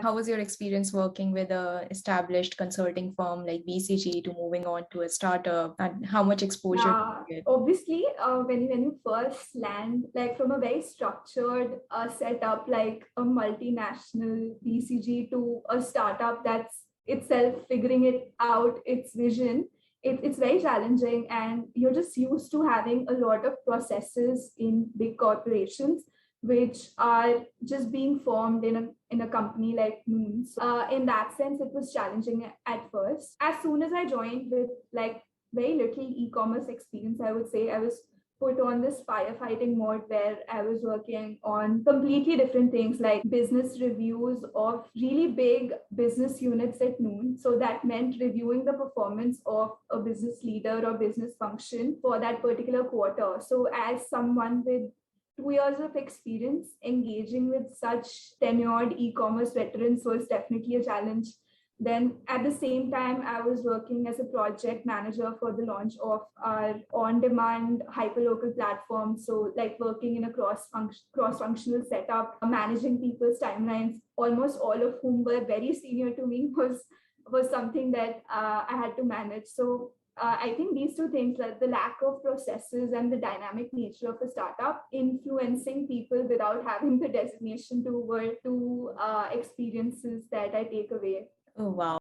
How was your experience working with a established consulting firm like BCG to moving on to a startup, and how much exposure did Yeah, you get? obviously, when you first land, like from a very structured setup, like a multinational BCG to a startup that's itself figuring it out, its vision, it's very challenging, and you're just used to having a lot of processes in big corporations which are just being formed in a company like Noon. So, in that sense, it was challenging at first. As soon as I joined with like very little e-commerce experience, I would say. I was put on this firefighting mode where I was working on completely different things like business reviews of really big business units at Noon. So that meant reviewing the performance of a business leader or business function for that particular quarter. So as someone with 2 years of experience, engaging with such tenured e-commerce veterans was definitely a challenge. Then at the same time, I was working as a project manager for the launch of our on-demand hyperlocal platform. So like working in a cross-functional setup, managing people's timelines, almost all of whom were very senior to me, was something that I had to manage. So I think these two things, like the lack of processes and the dynamic nature of a startup, influencing people without having the designation to, were two experiences that I take away. Oh, wow.